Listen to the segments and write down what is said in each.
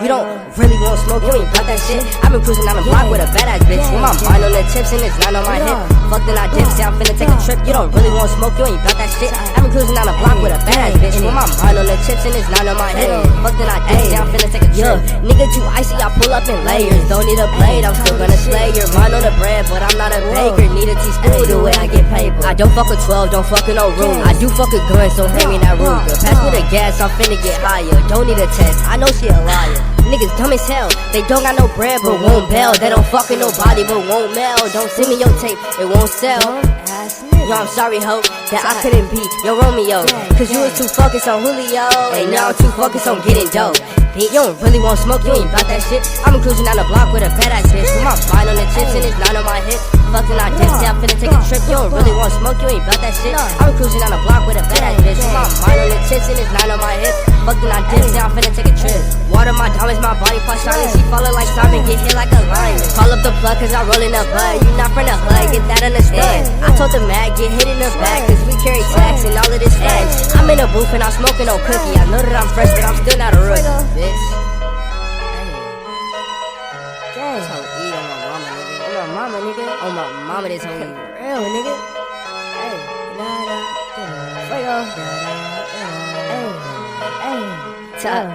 You don't really want smoke, you ain't about that shit. I've been cruising down the block with a badass bitch. With my mind on the tips and it's not on my hip. Fuck then I dip, say I'm finna take a trip. You don't really want smoke, you ain't about that shit. I've been cruising down the block with a badass bitch. With my mind on the tips and it's not on my hip. Fuck then I dip, say I'm finna take a trip. Nigga too icy, I pull up in layers. Don't need a blade, I'm still gonna slay your mind on the bread, but I'm not a baker. Need a teaspoon the way I get paid. I don't fuck with 12, don't fuck with no room. I do fuck with guns, so hand me that Ruger. Pass me the gas, I'm finna get higher. Don't need a test, I know she a liar. Niggas dumb as hell, they don't got no bread but won't bail. They don't fuck with nobody but won't mail. Don't send me your tape, it won't sell. Yo, I'm sorry, ho, that I couldn't be your Romeo, cause you was too focused on Julio, and now I'm too focused on getting dope. You don't really want smoke, you ain't about that shit. I'm cruising down the block with a badass bitch. With my mind on the tips and it's not on my hip. Fucking I dip, say I'm finna take a trip. You don't really want smoke, you ain't about that shit. I'm cruising down the block with a badass bitch. With my mind on the tips and it's not on my hip. Fucking I dip, say I'm finna take a trip. Water my diamonds, my body part shining. She falling like Simon, get hit like a lion. Call up the plug cause I'm rolling up bud. You not from the hood, get that understand. I told the mag, get hit in the back, cause we carry tax and all of this fans. I'm in a booth and I'm smoking no cookie. I know that I'm fresh, but I'm still not a rookie, bitch. This hoe eat on my mama, nigga. On my mama, nigga. On my mama, this hoe eat real, nigga. Hey, fuego. Hey, top.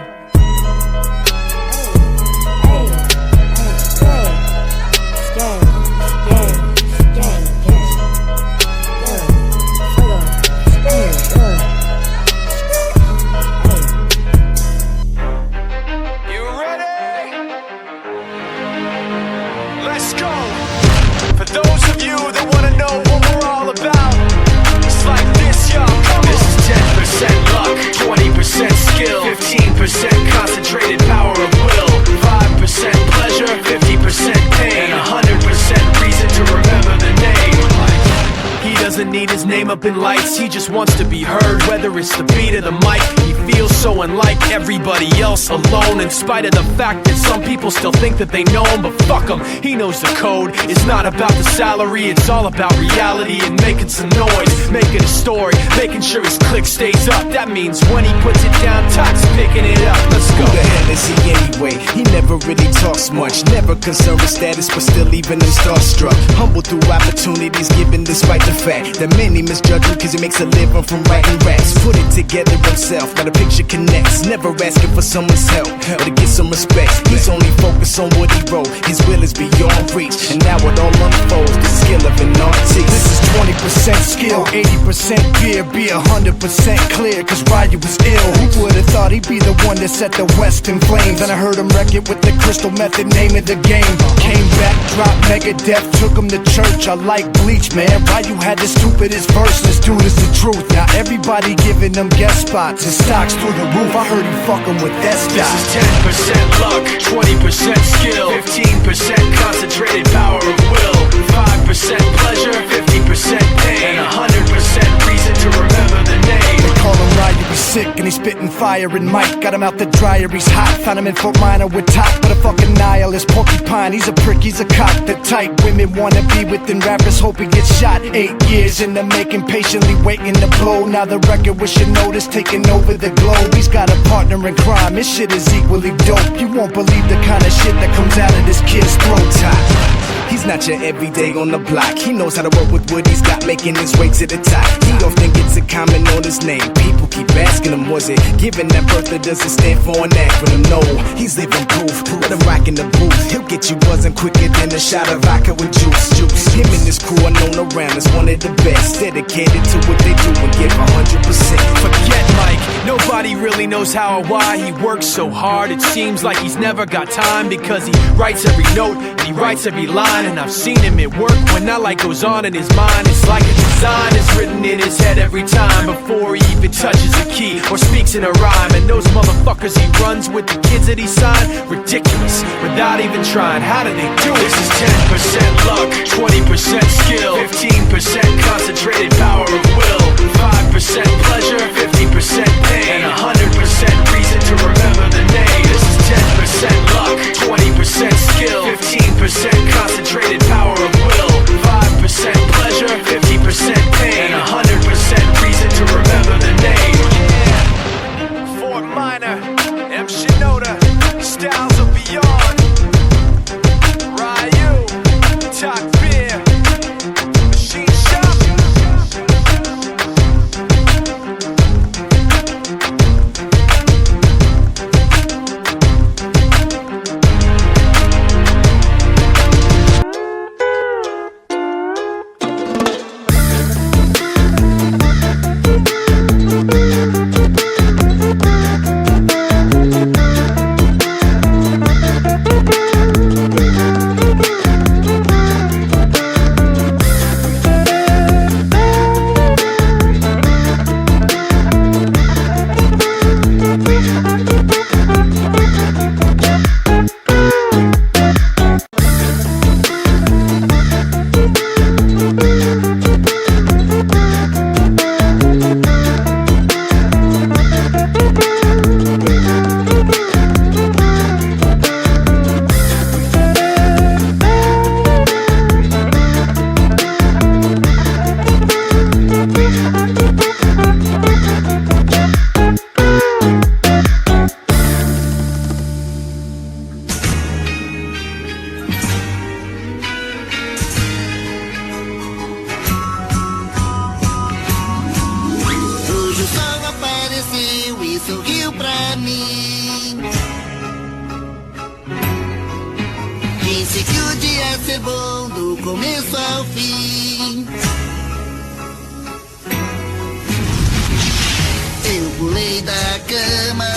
Let's go! For those of you that wanna know what we're all about, it's like this, y'all. This is 10% luck, 20% skill, 15% concentrated power of will, 5% pleasure, 50% pain, and 100% reason to remember the name. He doesn't need his name up in lights, he just wants to be heard, whether it's the beat or the mic. He feels so unlike everybody else, alone, in spite of the fact that some people still think that they know him. But fuck him, he knows the code. It's not about the salary, it's all about reality and making some noise, making a story, making sure his click stays up. That means when he puts it down, Tox picking it up. Let's go. Who the hell is he anyway? He never really talks much, never concerned with status, but still leaving him starstruck. Humble through opportunities given despite the fact that many misjudge him cause he makes a living from writing raps. Put it together himself, now the picture connects. Never asking for someone's help or to get some respect. He's only focused on what he wrote, his will is beyond reach. And now it all unfolds, the skill of an artist. This is 20% skill, 80% fear. Be 100% clear, cause Ryu was ill. Who would've thought he'd be the one that set the West in flames? And I heard him wreck it with the crystal method, name of the game. Came back, dropped Megadeth, took him to church. I like Bleach, man. Ryu had the stupidest verse, this dude is the truth. Now everybody giving them guest spots and stocks through the roof. I heard he fucking with that stock. This is 10% luck, 20% skill, 15% concentrated power of will, 5% pleasure, 50% pain, and 100% reason to remember the name. They call him Ryu, he's sick and he's spitting fire. And Mike got him out the dryer, he's hot. Found him in Fort Minor with top, but a fucking nihilist porcupine. He's a prick, he's a cock. The type women wanna be within rappers, hope he gets shot. 8 years in the making, patiently waiting to blow. Now the record with your notice taking over the globe. He's got a partner in crime, his shit is equally dope. You won't believe the kind of shit that comes out of this kid's throat. He's not your everyday on the block. He knows how to work with what he's got, making his way to the top. He often gets a comment on his name. People keep asking him, was it given that birth that doesn't stand for an acronym? No, he's living proof. Let him rock in the booth. He'll get you buzzing quicker than a shot of vodka with juice. Him and his crew are known around as one of the best, dedicated to what they do and give 100%. Forget Mike, nobody really knows how or why he works so hard. It seems like he's never got time because he writes every note and he writes every line. And I've seen him at work when that light goes on in his mind. It's like a design is written in his head every time before he even touches a key or speaks in a rhyme. And those motherfuckers he runs with, the kids that he signed, ridiculous, without even trying. How do they do it? This is 10% luck, 20% skill, 15% concentrated power of will, 5% pleasure, 50% pain, and 100% reason to remember the name. This is 10% luck, 20% skill, 15% concentrated power of will, 5% pleasure, 50% pain, and 100% reason to remember Hoje o sol apareceu e sorriu pra mim. Disse que o dia ia ser bom do começo ao fim. Eu pulei da cama